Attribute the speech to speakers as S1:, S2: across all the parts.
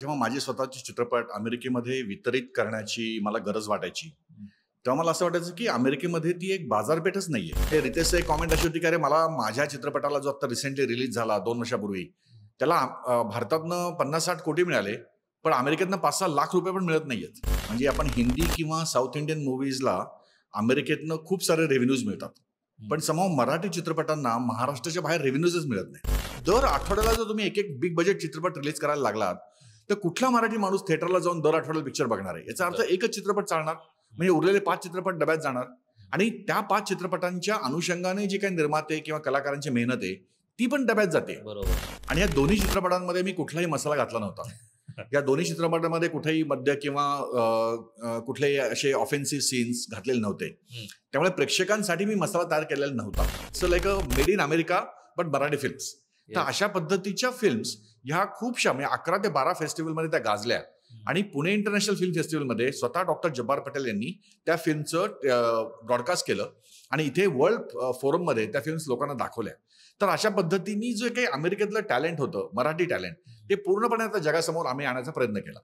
S1: जेव्हा माझे स्वतःचे चित्रपट अमेरिकेमध्ये वितरित करण्याची मला गरज वाटायची, तेव्हा मला असं वाटायचं की अमेरिकेमध्ये ती एक बाजारपेठच नाहीये. ते रितेशचं एक कॉमेंट अशी होती की अरे मला माझ्या चित्रपटाला जो आता रिसेंटली रिलीज झाला 2 वर्षापूर्वी, त्याला भारतातनं 50-60 कोटी मिळाले, पण अमेरिकेतनं 5-6 लाख रुपये पण मिळत नाहीयेत. म्हणजे आपण हिंदी किंवा साऊथ इंडियन मूव्हीजला अमेरिकेतनं खूप सारे रेव्हेन्यूज मिळतात, पण समहाऊ मराठी चित्रपटांना महाराष्ट्राच्या बाहेर रेव्हेन्यूजच मिळत नाही. दर आठवड्याला जर तुम्ही एक बिग बजेट चित्रपट रिलीज करायला लागलात, तर कुठला मराठी माणूस थिएटरला जाऊन दर आठवड्याला पिक्चर बघणार आहे? याचा अर्थ एकच चित्रपट चालणार, म्हणजे उरलेले 5 चित्रपट डब्यात जाणार आणि त्या 5 चित्रपटांच्या अनुषंगाने जी काही निर्माते किंवा कलाकारांची मेहनत आहे ती पण डब्यात जाते.
S2: बरोबर.
S1: आणि या दोन्ही चित्रपटांमध्ये मी कुठलाही मसाला घातला नव्हता. या दोन्ही चित्रपटांमध्ये कुठेही मद्य किंवा कुठलेही असे ऑफेन्सिव्ह सीन्स घातलेले नव्हते. त्यामुळे प्रेक्षकांसाठी मी मसाला तयार केलेला नव्हता. So like a made in America but Marathi films. तर अशा पद्धतीच्या फिल्म्स ह्या खूपशा म्हणजे 11 ते 12 फेस्टिवलमध्ये त्या गाजल्या आणि पुणे इंटरनॅशनल फिल्म फेस्टिवलमध्ये स्वतः डॉक्टर जब्बार पटेल यांनी त्या फिल्मचं ब्रॉडकास्ट केलं आणि इथे वर्ल्ड फोरममध्ये त्या फिल्म्स लोकांना दाखवल्या. तर अशा पद्धतीने जे काही अमेरिकेतलं टॅलेंट होतं, मराठी टॅलेंट, ते पूर्णपणे आता जगासमोर आम्ही आणण्याचा प्रयत्न केला.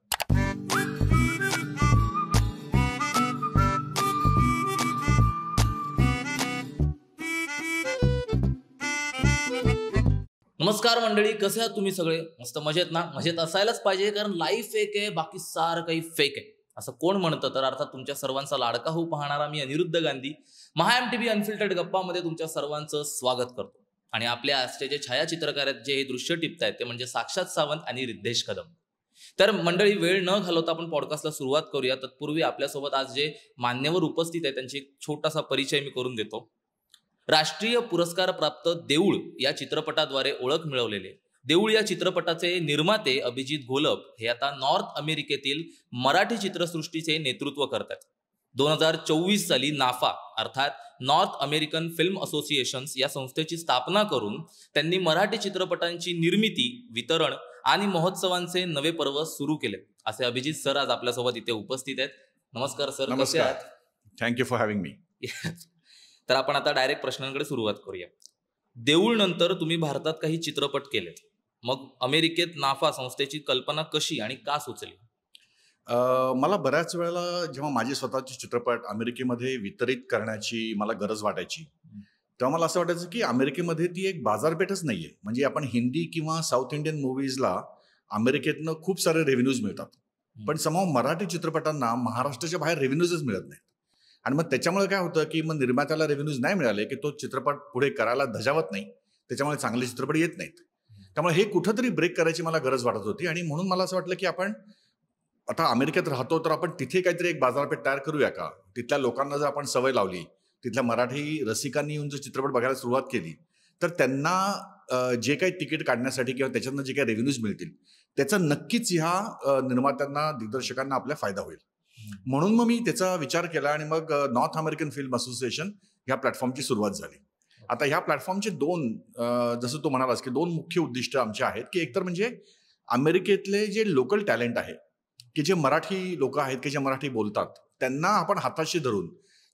S2: नमस्कार मंडळी, कसे आहात तुम्ही सगळे? मस्त मजेत ना? मजेत असायलाच पाहिजे, कारण लाईफ एक आहे, बाकी सारं काही फेक आहे असं कोण म्हणतं? तर अर्थात तुमच्या सर्वांचा लाडका होऊ पाहणारा मी अनिरुद्ध गांधी महा MTV अनफिल्टर्ड गप्पामध्ये तुमच्या सर्वांचं स्वागत करतो. आणि आपल्या आजचे जे छायाचित्रकार आहेत, जे हे दृश्य टिपतायत, ते म्हणजे साक्षात सावंत आणि रिद्धेश कदम. तर मंडळी, वेळ न घालवता आपण पॉडकास्टला सुरुवात करूया. तत्पूर्वी आपल्यासोबत आज जे मान्यवर उपस्थित आहे त्यांची एक छोटासा परिचय मी करून देतो. राष्ट्रीय पुरस्कार प्राप्त देऊळ या चित्रपटाद्वारे ओळख मिळवलेले देऊळ या चित्रपटाचे निर्माते अभिजित घोलप हे आता नॉर्थ अमेरिकेतील मराठी चित्रसृष्टीचे नेतृत्व करतात. 2024 साली नाफा अर्थात नॉर्थ अमेरिकन फिल्म असोसिएशन या संस्थेची स्थापना करून त्यांनी मराठी चित्रपटांची निर्मिती, वितरण आणि महोत्सवांचे नवे पर्व सुरू केले. असे अभिजित सर आज आपल्यासोबत इथे उपस्थित आहेत. नमस्कार सर.
S1: नमस्कार. Thank you for having me.
S2: तर आपण आता डायरेक्ट प्रश्नांकडे सुरुवात करूया. देऊळ नंतर तुम्ही भारतात काही चित्रपट केले, मग अमेरिकेत नाफा संस्थेची कल्पना कशी आणि का सुचली?
S1: मला बऱ्याच वेळेला जेव्हा माझे स्वतःचे चित्रपट अमेरिकेमध्ये वितरित करण्याची मला गरज वाटायची, तेव्हा मला असं वाटायचं की अमेरिकेमध्ये ती एक बाजारपेठच नाहीये. म्हणजे आपण हिंदी किंवा साऊथ इंडियन मूव्हीजला अमेरिकेतनं खूप सारे रेव्हेन्यूज मिळतात, पण समहाऊ मराठी चित्रपटांना महाराष्ट्राच्या बाहेर रेव्हेन्यूजच मिळत नाहीत. आणि मग त्याच्यामुळे काय होतं की मग निर्मात्याला रेव्हेन्यूज नाही मिळाले की तो चित्रपट पुढे करायला धजावत नाही, त्याच्यामुळे चांगले चित्रपट येत नाहीत. त्यामुळे हे कुठंतरी ब्रेक करायची मला गरज वाटत होती आणि म्हणून मला असं वाटलं की आपण आता अमेरिकेत राहतो तर आपण तिथे काहीतरी एक बाजारपेठ तयार करूया का? तिथल्या लोकांना जर आपण सवय लावली, तिथल्या मराठी रसिकांनी येऊन जर चित्रपट बघायला सुरुवात केली, तर त्यांना जे काही तिकीट काढण्यासाठी किंवा त्याच्यातनं जे काही रेव्हेन्यूज मिळतील त्याचा नक्कीच ह्या निर्मात्यांना, दिग्दर्शकांना आपला फायदा होईल. म्हणून मग मी त्याचा विचार केला आणि मग नॉर्थ अमेरिकन फिल्म असोसिएशन ह्या प्लॅटफॉर्मची सुरुवात झाली. आता ह्या प्लॅटफॉर्मचे जसं तू म्हणालास की 2 मुख्य उद्दिष्ट आमचे आहेत की एकतर म्हणजे अमेरिकेतले जे लोकल टॅलेंट आहे, की जे मराठी लोक आहेत की जे मराठी बोलतात, त्यांना आपण हाताशी धरून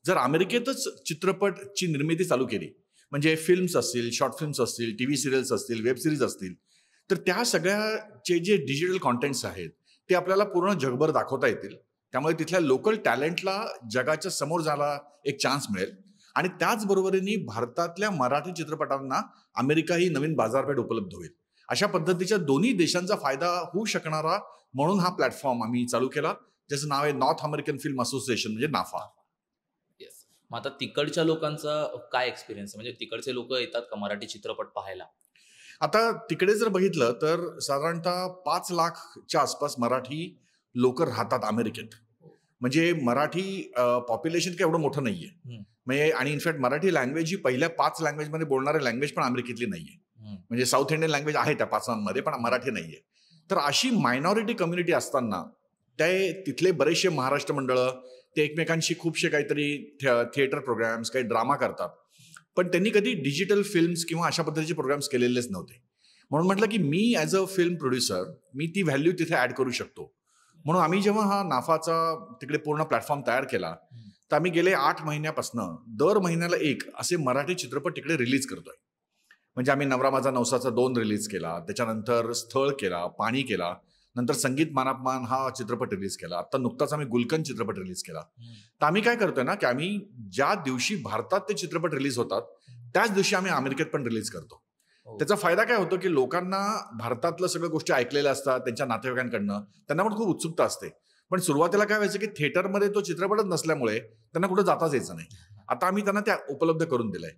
S1: जर अमेरिकेतच चित्रपटची निर्मिती चालू केली, म्हणजे फिल्म्स असतील, शॉर्ट फिल्म्स असतील, टीव्ही सिरियल्स असतील, वेब सिरीज असतील, तर त्या सगळ्याचे जे डिजिटल कॉन्टेंट्स आहेत ते आपल्याला पूर्ण जगभर दाखवता येतील. त्यामुळे तिथल्या लोकल टॅलेंटला जगाच्या समोर जायला एक चान्स मिळेल आणि त्याचबरोबरीने भारतातल्या मराठी चित्रपटांना अमेरिका ही नवीन बाजारपेठ उपलब्ध होईल. अशा पद्धतीच्या दोन्ही देशांचा फायदा होऊ शकणारा म्हणून हा प्लॅटफॉर्म आम्ही चालू केला, ज्याचं नाव आहे नॉर्थ अमेरिकन फिल्म असोसिएशन, म्हणजे नाफा.
S2: येस. मग आता तिकडच्या लोकांचा काय एक्सपिरियन्स, म्हणजे तिकडचे लोक येतात का मराठी चित्रपट पाहायला?
S1: आता तिकडे जर बघितलं तर साधारणतः 5 लाखच्या आसपास मराठी लोक राहतात अमेरिकेत. म्हणजे मराठी पॉप्युलेशन काही एवढं मोठं नाहीये. म्हणजे आणि इनफॅक्ट मराठी लँग्वेज ही पहिल्या 5 लँग्वेजमध्ये बोलणारी लँग्वेज पण अमेरिकेतली नाहीये. म्हणजे साऊथ इंडियन लँग्वेज आहे त्या 5मध्ये, पण मराठी नाहीये. तर अशी मायनॉरिटी कम्युनिटी असताना ते तिथले बरेचसे महाराष्ट्र मंडळं ते एकमेकांशी खूपशे काहीतरी थिएटर प्रोग्राम्स, काही ड्रामा करतात, पण त्यांनी कधी डिजिटल फिल्म्स किंवा अशा पद्धतीचे प्रोग्राम्स केलेलेच नव्हते. म्हणून म्हटलं की मी ॲज अ फिल्म प्रोड्युसर मी ती व्हॅल्यू तिथे ऍड करू शकतो. म्हणून आम्ही जेव्हा हा नाफाचा तिकडे पूर्ण प्लॅटफॉर्म तयार केला, तर आम्ही गेले 8 महिन्यापासून दर महिन्याला एक असे मराठी चित्रपट तिकडे रिलीज करतोय. म्हणजे आम्ही नवरा माझा नवसाचा 2 रिलीज केला, त्याच्यानंतर स्थळ केला, पाणी केला, नंतर संगीत मानापमान हा चित्रपट रिलीज केला. आता नुकताच आम्ही गुलकंद चित्रपट रिलीज केला. तर आम्ही काय करतोय ना, की आम्ही ज्या दिवशी भारतात ते चित्रपट रिलीज होतात त्याच दिवशी आम्ही अमेरिकेत पण रिलीज करतो. त्याचा फायदा काय होतो, की लोकांना भारतातलं सगळ्या गोष्टी ऐकलेल्या असतात त्यांच्या नातेवाईकांकडनं, त्यांना पण खूप उत्सुकता असते. पण सुरुवातीला काय व्हायचं, की थिएटरमध्ये तो चित्रपटच नसल्यामुळे त्यांना कुठं जाताच यायचं नाही. आता आम्ही त्यांना त्या उपलब्ध करून दिलंय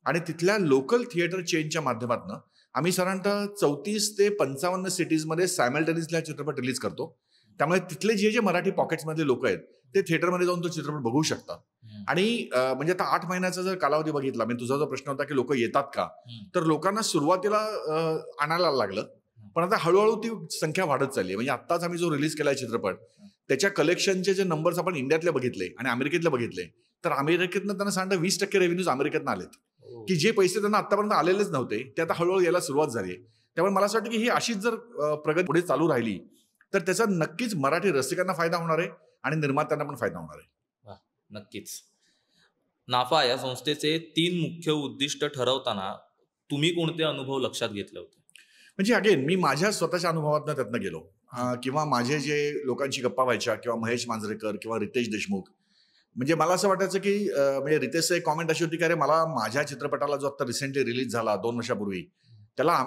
S1: आणि तिथल्या लोकल थिएटर चेनच्या माध्यमातून आम्ही साधारणतः 34 ते 55 सिटीजमध्ये सायमल्टेनियसली हा चित्रपट रिलीज करतो. त्यामुळे तिथले जे मराठी पॉकेट्समधले लोक आहेत ते थिएटरमध्ये जाऊन तो चित्रपट बघू शकतात. आणि म्हणजे आता 8 महिन्याचा जर कालावधी बघितला, म्हणजे तुझा जो प्रश्न होता की लोक येतात का, तर लोकांना सुरुवातीला आणायला लागलं, पण आता हळूहळू ती संख्या वाढत चालली. म्हणजे आत्ताच आम्ही जो रिलीज केलाय चित्रपट त्याच्या कलेक्शनचे जे नंबर्स आपण इंडियातले बघितले आणि अमेरिकेतले बघितले, तर अमेरिकेतनं त्यांना साधारण 20% रेव्हेन्यूज अमेरिकेतनं आलेत, की जे पैसे त्यांना आतापर्यंत आलेलेच नव्हते ते आता हळूहळू यायला सुरुवात झाली. त्यामुळे मला असं वाटतं की ही अशीच जर प्रगती पुढे चालू राहिली तर त्याचा नक्कीच मराठी रसिकांना फायदा होणार आहे आणि निर्मात्यांना पण फायदा होणार आहे.
S2: नक्कीच. नाफा या संस्थेचे 3 मुख्य उद्दिष्ट ठरवताना तुम्ही कोणते अनुभव लक्षात घेतले होते?
S1: म्हणजे अगेन मी माझ्या स्वतःच्या अनुभवातनं त्यातनं गेलो, किंवा माझे जे लोकांची गप्पा व्हायच्या, किंवा महेश मांजरेकर किंवा रितेश देशमुख, म्हणजे मला असं वाटायचं की म्हणजे रितेशचं एक कॉमेंट अशी होती की अरे मला माझ्या चित्रपटाला जो आता रिसेंटली रिलीज झाला 2 वर्षापूर्वी त्याला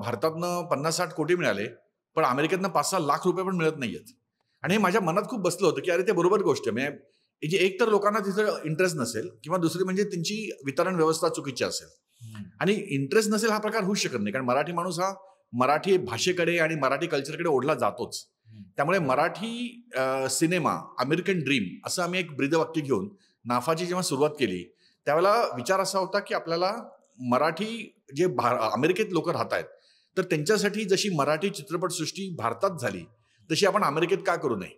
S1: भारतातनं 50-60 कोटी मिळाले, पण अमेरिकेतनं 5-6 लाख रुपये पण मिळत नाहीयेत. आणि हे माझ्या मनात खूप बसलं होतं की अरे ते बरोबर गोष्ट आहे. म्हणजे एक तर लोकांना तिथं इंटरेस्ट नसेल, किंवा दुसरी म्हणजे त्यांची वितरण व्यवस्था चुकीची असेल. आणि इंटरेस्ट नसेल हा प्रकार होऊच शकत नाही, कारण मराठी माणूस हा मराठी भाषेकडे आणि मराठी कल्चरकडे ओढला जातोच. त्यामुळे मराठी सिनेमा अमेरिकन ड्रीम असं आम्ही एक ब्रीदवाक्य घेऊन नाफाची जेव्हा सुरुवात केली त्यावेळेला विचार असा होता की आपल्याला मराठी जे अमेरिकेत लोक राहत आहेत तर त्यांच्यासाठी जशी मराठी चित्रपटसृष्टी भारतात झाली तशी आपण अमेरिकेत का करू नये.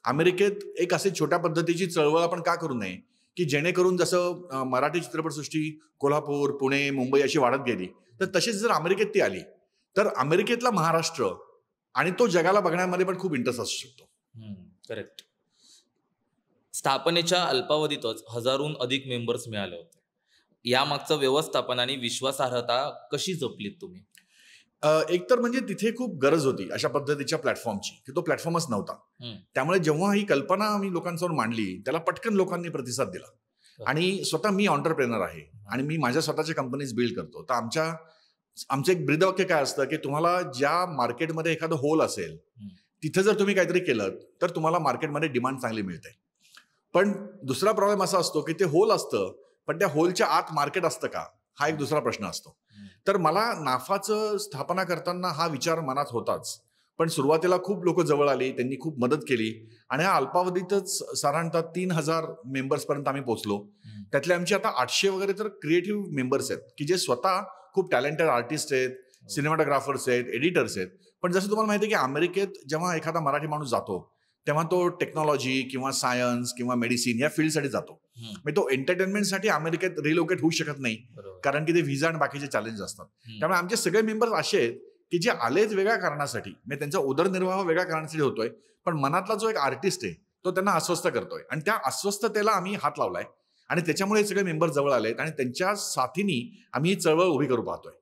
S1: अमेरिकेत एक असे छोट्या पद्धतीची चळवळ आपण का करू नये की जेणेकरून जसं मराठी चित्रपटसृष्टी कोल्हापूर, पुणे, मुंबई अशी वाढत गेली, तर तशीच जर अमेरिकेत ती आली तर अमेरिकेतला महाराष्ट्र आणि तो जगाला बघण्यामध्ये पण खूप इंटरेस्ट असू शकतो.
S2: करेक्ट. स्थापनेच्या अल्पावधीतच हजारोहून अधिक मेंबर्स मिळाले होते. यामागचं व्यवस्थापन आणि विश्वासार्हता कशी जपलीत तुम्ही?
S1: एक तर म्हणजे तिथे खूप गरज होती अशा पद्धतीच्या प्लॅटफॉर्मची, की तो प्लॅटफॉर्मच नव्हता. त्यामुळे जेव्हा ही कल्पना आम्ही लोकांसमोर मांडली त्याला पटकन लोकांनी प्रतिसाद दिला. आणि स्वतः मी ऑन्टरप्रेनर आहे आणि मी माझ्या स्वतःच्या कंपनीज बिल्ड करतो. तर आमचं एक ब्रीदवाक्य काय असतं की तुम्हाला ज्या मार्केटमध्ये एखादं होल असेल तिथे जर तुम्ही काहीतरी केलं तर तुम्हाला मार्केटमध्ये डिमांड चांगली मिळते. पण दुसरा प्रॉब्लेम असा असतो की ते होल असतं, पण त्या होलच्या आत मार्केट असतं का, हा एक दुसरा प्रश्न असतो. तर मला नाफाचं स्थापना करताना हा विचार मनात होताच, पण सुरुवातीला खूप लोक जवळ आली, त्यांनी खूप मदत केली आणि हा अल्पावधीतच साधारणतः 3000 मेंबर्स पर्यंत आम्ही पोहोचलो. त्यातले आमचे आता 800 वगैरे तर क्रिएटिव्ह मेंबर्स आहेत की जे स्वतः खूप टॅलेंटेड आर्टिस्ट आहेत, सिनेमाटोग्राफर्स आहेत, एडिटर्स आहेत. पण जसं तुम्हाला माहिती आहे की अमेरिकेत जेव्हा एखादा मराठी माणूस जातो तेव्हा तो टेक्नॉलॉजी किंवा सायन्स किंवा मेडिसिन या फील्डसाठी जातो. म्हणजे तो एंटरटेनमेंटसाठी अमेरिकेत रिलोकेट होऊ शकत नाही, कारण की ते व्हिसा आणि बाकीचे चॅलेंज असतात. त्यामुळे आमचे सगळे मेंबर्स असे आहेत की जे आलेच वेगळ्या कारणासाठी, म्हणजे त्यांचा उदरनिर्वाह वेगळ्या कारणासाठी होतोय, पण मनातला जो एक आर्टिस्ट आहे तो त्यांना अस्वस्थ करतोय आणि त्या अस्वस्थतेला आम्ही हात लावलाय आणि त्याच्यामुळे हे सगळे मेंबर जवळ आलेत आणि त्यांच्या साथीनी आम्ही ही चळवळ उभी करू पाहतोय.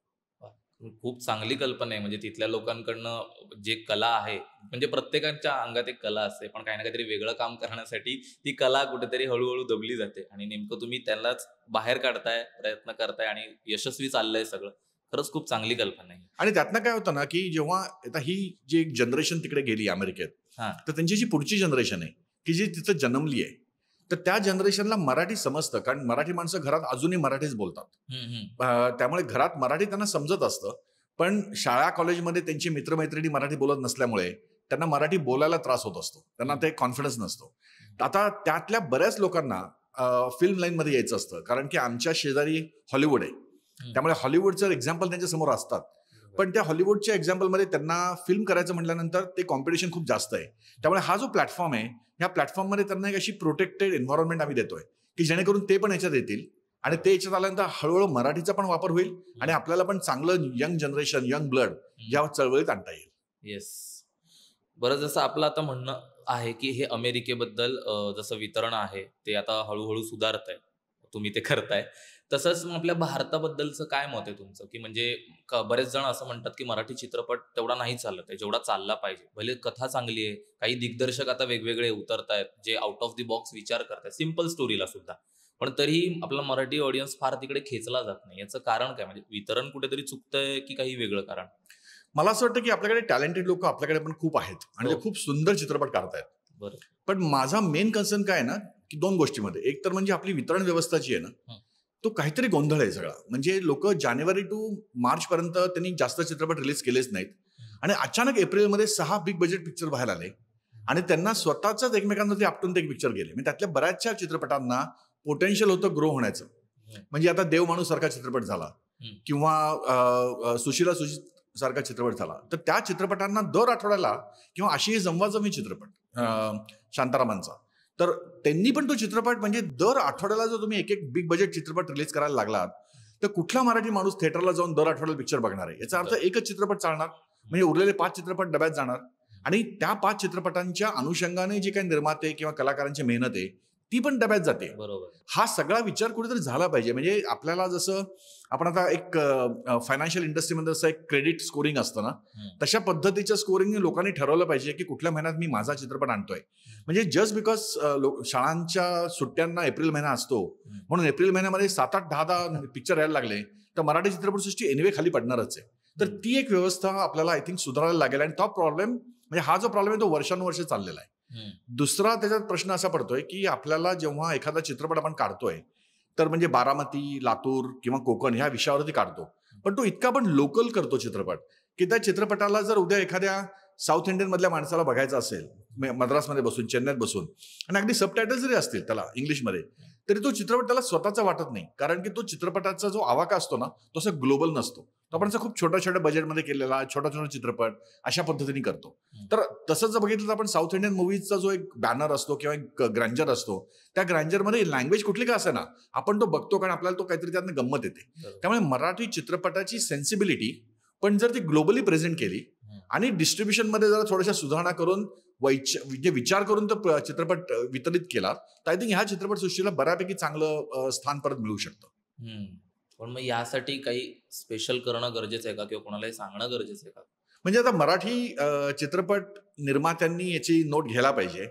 S2: खूप चांगली कल्पना आहे. म्हणजे तिथल्या लोकांकडनं जे कला आहे, म्हणजे प्रत्येकाच्या अंगात एक कला असते, पण काही ना काहीतरी वेगळं काम करण्यासाठी ती कला कुठेतरी हळूहळू दबली जाते आणि नेमकं तुम्ही त्यालाच बाहेर काढताय, प्रयत्न करताय आणि यशस्वी चाललंय सगळं. खरंच खूप चांगली कल्पना आहे.
S1: आणि त्यातनं काय होतं ना की जेव्हा आता ही जी जनरेशन तिकडे गेली अमेरिकेत, तर त्यांची जी पुढची जनरेशन आहे की जी तिथं जन्मली आहे, तर त्या जनरेशनला मराठी समजतं, कारण मराठी माणसं घरात अजूनही मराठीच बोलतात. त्यामुळे घरात मराठी त्यांना समजत असतं, पण शाळा कॉलेजमध्ये त्यांची मित्रमैत्रिणी मराठी बोलत नसल्यामुळे त्यांना मराठी बोलायला त्रास होत असतो, त्यांना ते कॉन्फिडन्स नसतो. आता त्यातल्या बऱ्याच लोकांना फिल्म लाईनमध्ये यायचं असतं, कारण की आमच्या शेजारी हॉलिवूड आहे. त्यामुळे हॉलिवूडचं एक्झाम्पल त्यांच्या समोर असतात, पण त्या हॉलिवूडच्या एक्झाम्पलमध्ये त्यांना फिल्म करायचं म्हटल्यानंतर ते कॉम्पिटिशन खूप जास्त आहे. त्यामुळे हा जो प्लॅटफॉर्म आहे, ह्या प्लॅटफॉर्ममध्ये त्यांना एक अशी प्रोटेक्टेड एन्व्हायरमेंट आम्ही देतोय की जेणेकरून ते पण याच्यात येतील आणि ते याच्यात आल्यानंतर हळूहळू मराठीचा पण वापर होईल आणि आपल्याला पण चांगलं यंग जनरेशन, यंग ब्लड या चळवळीत आणता येईल.
S2: येस. बरं, जसं आपलं आता म्हणणं आहे की हे अमेरिकेबद्दल जसं वितरण आहे ते आता हळूहळू सुधारत आहे, तुम्ही ते करताय. तसंच मग आपल्या भारताबद्दलचं काय मत आहे तुमचं, की म्हणजे बरेच जण असं म्हणतात की मराठी चित्रपट तेवढा नाही चालत आहे जेवढा चालला पाहिजे. भले कथा चांगली आहे, काही दिग्दर्शक आता वेगवेगळे उतरतायत जे आउट ऑफ द बॉक्स विचार करतायत सिंपल स्टोरीला सुद्धा, पण तरीही आपला मराठी ऑडियन्स फार तिकडे खेचला जात नाही. याचं कारण काय, म्हणजे वितरण कुठेतरी चुकतंय की काही वेगळं कारण?
S1: मला असं वाटतं की आपल्याकडे टॅलेंटेड लोक आपल्याकडे पण खूप आहेत आणि ते खूप सुंदर चित्रपट काढतायत.
S2: बरं.
S1: पण माझा मेन कन्सर्न काय आहे ना, की दोन गोष्टीमध्ये. एक तर म्हणजे आपली वितरण व्यवस्था जी आहे ना, तो काहीतरी गोंधळ आहे सगळा. म्हणजे लोक जानेवारी टू मार्च पर्यंत त्यांनी जास्त चित्रपट रिलीज केलेच नाहीत आणि अचानक एप्रिलमध्ये 6 बिग बजेट पिक्चर बाहेर आले आणि त्यांना स्वतःच एकमेकांमध्ये आपटून ते एक पिक्चर गेले. म्हणजे त्यातल्या बऱ्याचशा चित्रपटांना पोटेन्शियल होतं ग्रो होण्याचं. म्हणजे आता देव माणूस सारखा चित्रपट झाला किंवा सुशीला सुजित सारखा चित्रपट झाला, तर त्या चित्रपटांना दर आठवड्याला किंवा अशी जमवाजमी चित्रपट शांतारामांचा, तर त्यांनी पण तो चित्रपट म्हणजे दर आठवड्याला जर तुम्ही एक एक बिग बजेट चित्रपट रिलीज करायला लागलात तर कुठला मराठी माणूस थिएटरला जाऊन दर आठवड्याला पिक्चर बघणार आहे? याचा अर्थ एकच चित्रपट चालणार, म्हणजे उरलेले 5 चित्रपट डब्यात जाणार आणि त्या 5 चित्रपटांच्या अनुषंगाने जी काही निर्माते किंवा कलाकारांची मेहनत आहे ती पण डब्यात जाते.
S2: बरोबर.
S1: हा सगळा विचार कुठेतरी झाला पाहिजे. म्हणजे आपल्याला जसं आपण आता एक फायनान्शियल इंडस्ट्रीमध्ये जसं एक क्रेडिट स्कोरिंग असतं ना, तशा पद्धतीच्या स्कोरिंग लोकांनी ठरवलं पाहिजे की कुठल्या महिन्यात मी माझा चित्रपट आणतोय. म्हणजे जस्ट बिकॉज शाळांच्या सुट्ट्यांना एप्रिल महिना असतो म्हणून एप्रिल महिन्यामध्ये 7, 8, 10 पिक्चर यायला लागले तर मराठी चित्रपटसृष्टी एनिवे खाली पडणारच आहे. तर ती एक व्यवस्था आपल्याला आय थिंक सुधारायला लागेल आणि तो प्रॉब्लेम म्हणजे हा जो प्रॉब्लेम आहे तो वर्षानुवर्ष चाललेला आहे. दुसरा त्याच्यात प्रश्न असा पडतोय की आपल्याला जेव्हा एखादा चित्रपट आपण काढतोय तर म्हणजे बारामती, लातूर किंवा कोकण ह्या विषयावरती काढतो, पण तो इतका पण लोकल करतो चित्रपट की त्या चित्रपटाला जर उद्या एखाद्या साऊथ इंडियन मधल्या माणसाला बघायचं असेल मद्रासमध्ये बसून, चेन्नईत बसून आणि अगदी सबटायटल जरी असतील त्याला इंग्लिशमध्ये, तरी तो चित्रपट त्याला स्वतःचा वाटत नाही. कारण की तो चित्रपटाचा जो आवाका असतो ना तो असा ग्लोबल नसतो. तो आपण खूप छोट्या छोट्या बजेटमध्ये केलेला छोटा छोटा चित्रपट अशा पद्धतीने करतो. तर तसंच जर बघितलं तर आपण साऊथ इंडियन मूवीजचा जो एक बॅनर असतो किंवा एक ग्रँजर असतो, त्या ग्रँजरमध्ये लँग्वेज कुठली का असे ना आपण तो बघतो कारण आपल्याला तो काहीतरी त्यातनं गंमत येते. त्यामुळे मराठी चित्रपटाची सेन्सिबिलिटी पण जर ती ग्लोबली प्रेझेंट केली आणि डिस्ट्रीब्युशनमध्ये जर थोड्याशा सुधारणा करून विचार करून तो चित्रपट वितरित केला तर आय थिंक ह्या चित्रपट सृष्टीला बऱ्यापैकी चांगलं स्थान परत मिळू शकतं.
S2: पण मग यासाठी काही स्पेशल करणं गरजेचं आहे का किंवा कोणालाही सांगणं गरजेचं आहे का?
S1: म्हणजे आता मराठी चित्रपट निर्मात्यांनी याची नोट घ्यायला पाहिजे.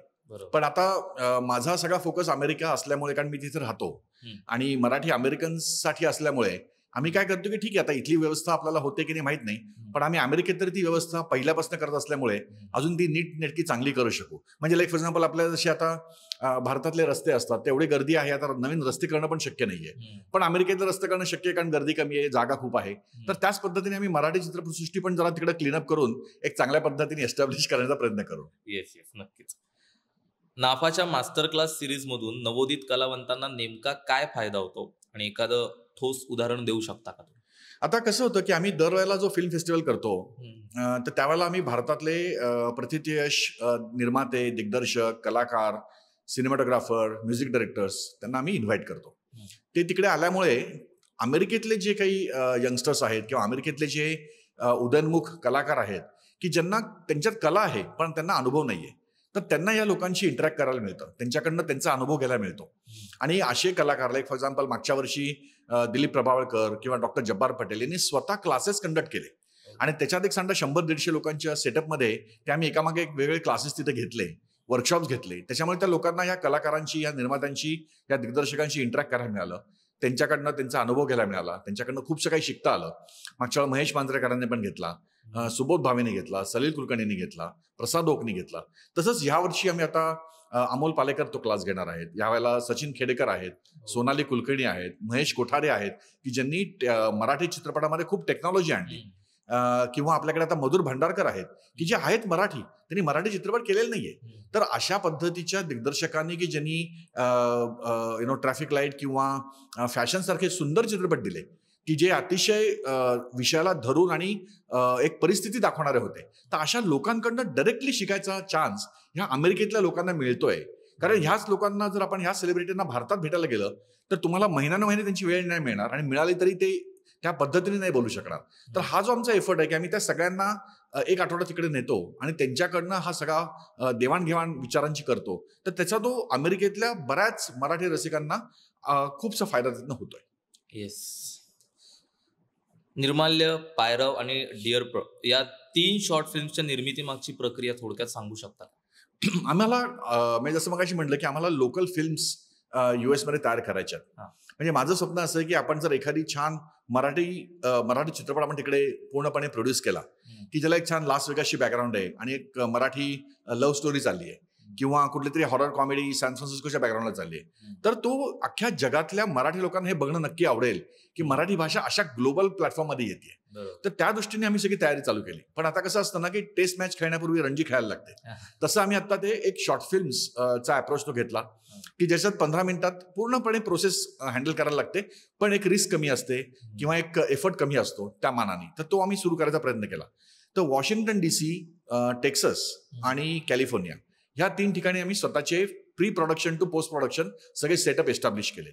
S1: पण आता माझा सगळा फोकस अमेरिका असल्यामुळे, कारण मी तिथे राहतो आणि मराठी अमेरिकन्ससाठी असल्यामुळे आम्ही काय करतो की ठीक आहे आता इथली व्यवस्था आपल्याला होते की नाही माहित नाही, पण आम्ही अमेरिकेत तरी ती व्यवस्था पहिल्यापासून करत असल्यामुळे अजून ती नीट नेटकी चांगली करू शकू. म्हणजे लाईक फॉर एक्झाम्पल आपल्याला जसे आता भारतातले रस्ते असतात तेवढी गर्दी आहे, आता नवीन रस्ते करणं पण शक्य नाहीये, पण अमेरिकेतले रस्ते करणं शक्य आहे कारण गर्दी कमी आहे, जागा खूप आहे. तर त्याच पद्धतीने आम्ही मराठी चित्रपटसृष्टी पण जरा तिकडे क्लीनअप करून एक चांगल्या पद्धतीने एस्टॅब्लिश करण्याचा प्रयत्न करू.
S2: येस येस नक्कीच. नाफाच्या मास्टर क्लास सिरीज मधून नवोदित कलावंतांना नेमका काय फायदा होतो आणि एखादं ठोस उदाहरण देऊ शकता का?
S1: आता कसं होतं की आम्ही दरवेळेला जो फिल्म फेस्टिवल करतो तर त्यावेळेला आम्ही भारतातले प्रथितयश निर्माते, दिग्दर्शक, कलाकार, सिनेमॅटोग्राफर, म्युझिक डायरेक्टर्स त्यांना आम्ही इन्व्हाइट करतो. ते तिकडे आल्यामुळे अमेरिकेतले जे काही यंगस्टर्स आहेत किंवा अमेरिकेतले जे उदयनमुख कलाकार आहेत की ज्यांना त्यांच्यात कला आहे पण त्यांना अनुभव नाहीये, तर त्यांना या लोकांशी इंटरॅक्ट करायला मिळतं, त्यांच्याकडनं त्यांचा अनुभव घ्यायला मिळतो. आणि असे कलाकार लाईक फॉर एक्झाम्पल मागच्या वर्षी दिलीप प्रभावळकर किंवा डॉक्टर जब्बार पटेल यांनी स्वतः क्लासेस कंडक्ट केले आणि त्याच्यात एक 100-150 लोकांच्या सेटअपमध्ये ते आम्ही एकामागे एक वेगळे क्लासेस तिथे घेतले, वर्कशॉप्स घेतले. त्याच्यामुळे त्या लोकांना या कलाकारांशी, या निर्मात्यांशी, या दिग्दर्शकांशी इंटरॅक्ट करायला मिळालं, त्यांच्याकडनं त्यांचा अनुभव घ्यायला मिळाला, त्यांच्याकडनं खूपसं काही शिकता आलं. मागच्या वेळेला महेश मांजरेकरांनी पण घेतला, सुबोध भावेने घेतला, सलील कुलकर्णींनी घेतला, प्रसाद ओकनी घेतला. तसंच यावर्षी आम्ही आता अमोल पालेकर तो क्लास घेणार आहेत. यावेळेला सचिन खेडेकर आहेत, सोनाली कुलकर्णी आहेत, महेश कोठारे आहेत की ज्यांनी मराठी चित्रपटामध्ये खूप टेक्नॉलॉजी आणली. किंवा आपल्याकडे आता मधुर भंडारकर आहेत की जे आहेत मराठी, त्यांनी मराठी चित्रपट केलेले नाहीये. तर अशा पद्धतीच्या दिग्दर्शकांनी की ज्यांनी ट्रॅफिक लाईट किंवा फॅशन सारखे सुंदर चित्रपट दिले की जे अतिशय विषयाला धरून आणि एक परिस्थिती दाखवणारे होते, तर अशा लोकांकडनं डायरेक्टली शिकायचा चान्स ह्या अमेरिकेतल्या लोकांना मिळतोय. कारण ह्याच लोकांना जर आपण ह्या सेलिब्रिटींना भारतात भेटायला गेलं तर तुम्हाला महिन्यानं महिने त्यांची वेळ नाही मिळणार आणि मिळाली तरी ते त्या पद्धतीने नाही बोलू शकणार. तर हा जो आमचा एफर्ट आहे की आम्ही त्या सगळ्यांना एक आठवडा तिकडे नेतो आणि त्यांच्याकडनं हा सगळा देवाणघेवाण विचारांची करतो, तर त्याचा तो अमेरिकेतल्या बऱ्याच मराठी रसिकांना खूपसा फायदा त्यातनं होतोय.
S2: येस. निर्माल्य, पायरव आणि डिअर प्रो या 3 शॉर्ट फिल्मच्या निर्मिती मागची प्रक्रिया थोडक्यात सांगू शकता?
S1: आम्हाला मी जसं मगाशी म्हटलं की आम्हाला लोकल फिल्म्स US मध्ये तयार करायच्या. म्हणजे माझं स्वप्न असं आहे की आपण जर एखादी छान मराठी चित्रपट आपण तिकडे पूर्णपणे प्रोड्यूस केला, की ज्याला एक छान लास वेगासची बॅकग्राऊंड आहे आणि एक मराठी लव्ह स्टोरी चालली आहे किंवा कुठली तरी हॉरर कॉमेडी सॅन फ्रान्सिस्कोच्या बॅकग्राऊंडला चालली आहे, तर तो अख्ख्या जगातल्या मराठी लोकांना हे बघणं नक्की आवडेल की मराठी भाषा अशा ग्लोबल प्लॅटफॉर्ममध्ये येते. तर त्या दृष्टीने आम्ही सगळी तयारी चालू केली. पण आता कसं असतं ना की टेस्ट मॅच खेळण्यापूर्वी रणजी खेळायला लागते. तसं आम्ही आता ते एक शॉर्ट फिल्म्सचा अप्रोच तो घेतला की ज्याच्यात 15 मिनिटात पूर्णपणे प्रोसेस हँडल करायला लागते, पण एक रिस्क कमी असते किंवा एक एफर्ट कमी असतो त्या मानाने. तर तो आम्ही सुरू करायचा प्रयत्न केला. तर वॉशिंग्टन DC, टेक्सास आणि कॅलिफोर्निया ह्या 3 ठिकाणी आम्ही स्वतःचे pre production to post production सगळे सेटअप एस्टॅब्लिश केले.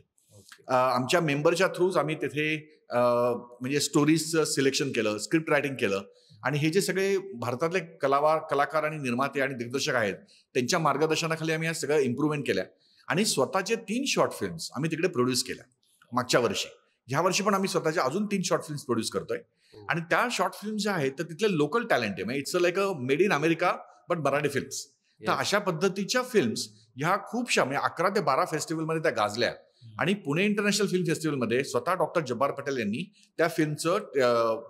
S1: आमच्या मेंबरच्या थ्रूच आम्ही तिथे म्हणजे स्टोरीजचं सिलेक्शन केलं, स्क्रिप्ट रायटिंग केलं आणि हे जे सगळे भारतातले कलाकार आणि निर्माते आणि दिग्दर्शक आहेत त्यांच्या मार्गदर्शनाखाली आम्ही या सगळं इम्प्रुव्हमेंट केल्या आणि स्वतःचे 3 शॉर्ट फिल्म्स आम्ही तिकडे प्रोड्यूस केल्या मागच्या वर्षी. ह्या वर्षी पण आम्ही स्वतःच्या अजून 3 शॉर्ट फिल्म्स प्रोड्यूस करतोय आणि त्या शॉर्ट फिल्म्स ज्या आहेत तर तिथले लोकल टॅलेंट आहे, म्हणजे it's like a made in America but Marathi films. तर अशा पद्धतीच्या फिल्म्स ह्या खूपशा म्हणजे 11 ते 12 फेस्टिवलमध्ये त्या गाजल्या आणि पुणे इंटरनॅशनल फिल्म फेस्टिवलमध्ये स्वतः डॉक्टर जब्बार पटेल यांनी त्या फिल्मचं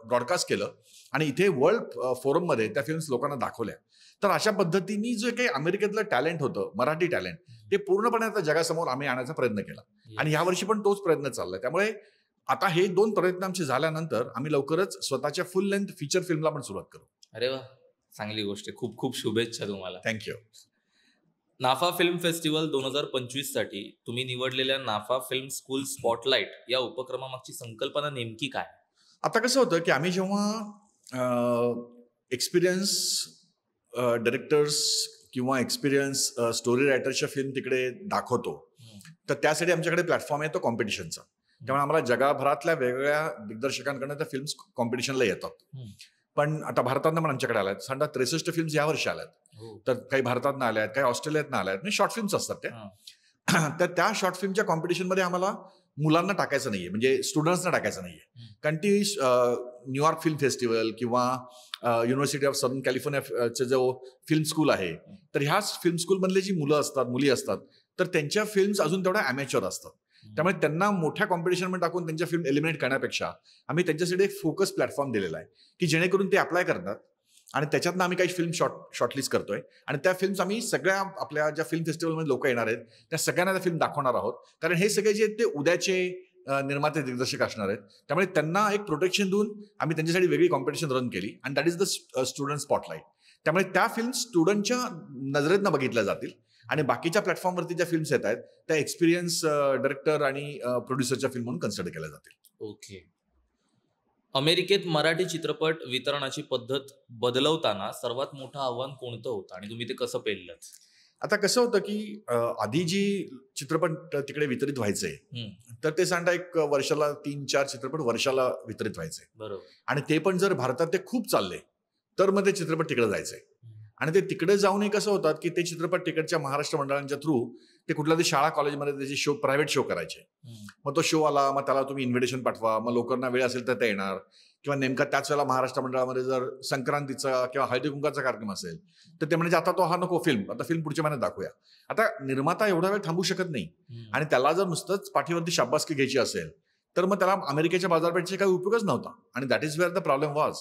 S1: ब्रॉडकास्ट केलं आणि इथे वर्ल्ड फोरममध्ये त्या फिल्म्स लोकांना दाखवल्या. तर अशा पद्धतीने जे काही अमेरिकेतलं टॅलेंट होतं, मराठी टॅलेंट, ते पूर्णपणे आता जगासमोर आम्ही आणण्याचा प्रयत्न केला आणि यावर्षी पण तोच प्रयत्न चाललाय. त्यामुळे आता हे 2 प्रयत्न आमचे झाल्यानंतर आम्ही लवकरच स्वतःच्या फुल लेंथ फीचर फिल्मला पण सुरुवात करू.
S2: अरे वा, चांगली गोष्ट आहे. खूप खूप शुभेच्छा तुम्हाला.
S1: थँक्यू.
S2: नाफा फिल्म फेस्टिवल 2025 साठी तुम्ही निवडलेल्या नाफा फिल्म स्कूल स्पॉटलाइट या उपक्रमामागची संकल्पना नेमकी काय?
S1: आता कसं होतं की आम्ही जेव्हा एक्सपिरियन्स डायरेक्टर्स किंवा एक्सपिरियन्स स्टोरी रायटर्सच्या फिल्म तिकडे दाखवतो, तर त्यासाठी आमच्याकडे प्लॅटफॉर्म आहे तो कॉम्पिटिशनचा. त्यामुळे आम्हाला जगभरातल्या वेगवेगळ्या दिग्दर्शकांकडनं त्या फिल्म्स कॉम्पिटिशनला येतात. पण आता भारतातनं पण आमच्याकडे आल्यात. 63 फिल्म्स या वर्षी आल्यात. तर काही भारतातनं आल्यात, काही ऑस्ट्रेलियातनं आल्यात. म्हणजे शॉर्ट फिल्म्स असतात त्या. तर त्या शॉर्ट फिल्मच्या कॉम्पिटिशनमध्ये आम्हाला मुलांना टाकायचं नाहीये, म्हणजे स्टुडंट्सना टाकायचं नाहीये. कारण ती न्यूयॉर्क फिल्म फेस्टिवल किंवा युनिव्हर्सिटी ऑफ सदर्न कॅलिफोर्नियाचे जो फिल्म स्कूल आहे, तर ह्या फिल्म स्कूलमधले जी मुली असतात, तर त्यांच्या फिल्म्स अजून तेवढ्या अमॅच्युअर असतात. त्यामुळे त्यांना मोठ्या कॉम्पिटिशनमध्ये टाकून त्यांच्या फिल्म एलिमिनेट करण्यापेक्षा आम्ही त्यांच्यासाठी एक फोकस प्लॅटफॉर्म दिलेला आहे की जेणेकरून ते अप्लाय करतात आणि त्याच्यातनं आम्ही काही फिल्म शॉर्टलिस्ट करतोय आणि त्या फिल्म्स आम्ही सगळ्या आपल्या ज्या फिल्म फेस्टिवलमध्ये लोक येणार आहेत त्या सगळ्यांना त्या फिल्म दाखवणार आहोत. कारण हे सगळे जे आहेत ते उद्याचे निर्माते दिग्दर्शक असणार आहेत. त्यामुळे त्यांना एक प्रोटेक्शन देऊन आम्ही त्यांच्यासाठी वेगळी कॉम्पिटिशन रन केली आणि that is the student spotlight. त्यामुळे त्या फिल्म स्टुडंटच्या नजरेतनं बघितल्या जातील आणि बाकीच्या प्लॅटफॉर्मवरती ज्या फिल्म्स येत आहेत त्या एक्सपिरियन्स डायरेक्टर आणि प्रोड्युसरच्या फिल्म म्हणून कन्सिडर केल्या जातील.
S2: ओके. अमेरिकेत मराठी चित्रपट वितरणाची पद्धत बदलवताना सर्वात मोठं आव्हान कोणतं होतं आणि तुम्ही ते कसं पेललं?
S1: आता कसं होतं की आधी जी चित्रपट तिकडे वितरित व्हायचे तर ते सांगता एक वर्षाला 3-4 चित्रपट वर्षाला वितरित व्हायचे.
S2: बरोबर.
S1: आणि ते पण जर भारतात ते खूप चालले तर मग ते चित्रपट तिकडे जायचे आणि ते तिकडे जाऊनही कसं होतात की ते चित्रपट तिकडच्या महाराष्ट्र मंडळांच्या थ्रू ते कुठल्या तरी शाळा कॉलेजमध्ये त्याचे शो प्रायव्हेट शो करायचे. मग तो शो आला, मग त्याला तुम्ही इन्व्हिटेशन पाठवा, मग लोकांना वेळ असेल तर ते येणार किंवा नेमका त्याच वेळेला महाराष्ट्र मंडळामध्ये जर संक्रांतीचा किंवा हळदी कुंकाचा कार्यक्रम असेल तर ते म्हणजे आता तो हा नको फिल्म, आता फिल्म पुढच्या महिन्यात दाखवूया. आता निर्माता एवढा वेळ थांबू शकत नाही आणि त्याला जर नुसतंच पाठीवरती शाबासकी घ्यायची असेल तर मग त्याला अमेरिकेच्या बाजारपेठेचा काही उपयोगच नव्हता आणि that is where the problem was.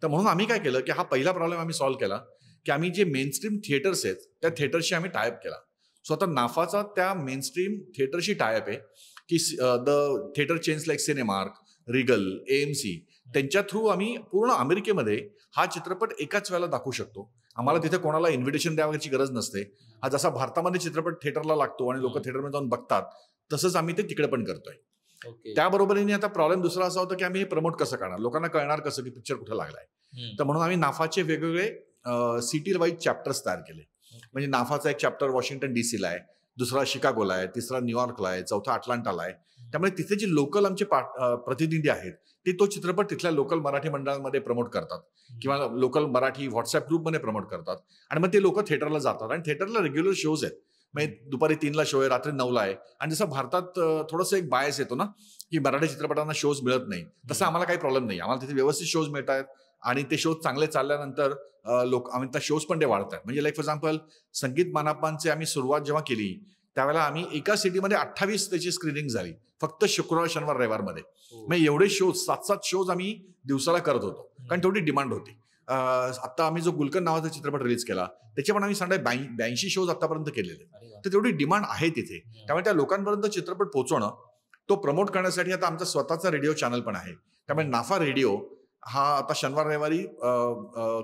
S1: तर म्हणून आम्ही काय केलं की हा पहिला प्रॉब्लेम आम्ही सॉल्व्ह केला की आम्ही जे मेनस्ट्रीम थिएटर्स आहेत त्या थिएटरशी आम्ही टायअप केला. सो आता नाफाचा त्या मेनस्ट्रीम थिएटरशी टायअप आहे की the theatre chains like Cinemark, Regal, AMC त्यांच्या थ्रू आम्ही पूर्ण अमेरिकेमध्ये हा चित्रपट एकाच वेळेला दाखवू शकतो. आम्हाला तिथे कोणाला इन्व्हिटेशन द्यावयाची गरज नसते. हा जसा भारतामध्ये चित्रपट थिएटरला लागतो आणि लोक थिएटरमध्ये जाऊन बघतात तसंच आम्ही ते तिकडे पण करतोय. त्याबरोबरीने आता प्रॉब्लेम दुसरा असा होता की आम्ही हे प्रमोट कसं करणार, लोकांना कळणार कसं की पिक्चर कुठे लागलाय. तर म्हणून आम्ही नाफाचे वेगवेगळे सिटी वाईज चॅप्टर्स तयार केले. म्हणजे नाफाचा एक चॅप्टर वॉशिंग्टन DC ला आहे, दुसरा शिकागोला आहे, तिसरा न्यूयॉर्कला आहे, चौथा अटलांटाला आहे. त्यामुळे तिथे जे लोकल आमचे प्रतिनिधी आहेत ते तो चित्रपट तिथल्या लोकल मराठी मंडळांमध्ये प्रमोट करतात किंवा लोकल मराठी व्हॉट्सअप ग्रुपमध्ये प्रमोट करतात आणि मग ते लोक थिएटरला जातात आणि थिएटरला रेग्युलर शोज आहेत. म्हणजे दुपारी 3ला शो आहे, रात्री 9ला आहे. आणि जसं भारतात थोडंसं एक बायस येतो ना की मराठी चित्रपटांना शोज मिळत नाही, तसं आम्हाला काही प्रॉब्लेम नाही. आम्हाला तिथे व्यवस्थित शोज मिळत आहेत आणि ते शोज चांगले चालल्यानंतर आम्ही त्या शोज पण ते वाढतात. म्हणजे लाईक फॉर एक्झाम्पल संगीत मानापांची आम्ही सुरुवात जेव्हा केली त्यावेळेला आम्ही एका सिटीमध्ये 28 त्याची स्क्रीनिंग झाली फक्त शुक्रवार शनिवार रविवारमध्ये. म्हणजे एवढे शोज 7-7 शोज आम्ही दिवसाला करत होतो कारण तेवढी डिमांड होती. आता आम्ही जो गुलकंद नावाचा चित्रपट रिलीज केला त्याचे पण आम्ही 82 शोज आतापर्यंत केलेले. तर तेवढी डिमांड आहे तिथे. त्यामुळे त्या लोकांपर्यंत चित्रपट पोहोचवणं, तो प्रमोट करण्यासाठी आता आमचा स्वतःचा रेडिओ चॅनल पण आहे. त्यामुळे नाफा रेडिओ हा आता शनिवार रविवारी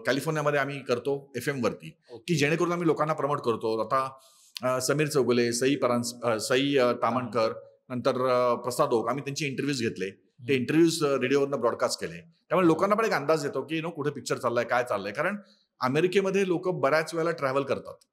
S1: कॅलिफोर्नियामध्ये आम्ही करतो FM वरती, की जेणेकरून आम्ही लोकांना प्रमोट करतो. आता समीर चौगुले, सई तामणकर, नंतर प्रसाद ओक, आम्ही त्यांचे इंटरव्ह्यूज घेतले. ते इंटरव्ह्यूज रेडिओवरनं ब्रॉडकास्ट केले. त्यामुळे लोकांना पण एक अंदाज येतो की कुठे पिक्चर चाललाय, काय चाललंय. कारण अमेरिकेमध्ये लोक बऱ्याच वेळेला ट्रॅव्हल करतात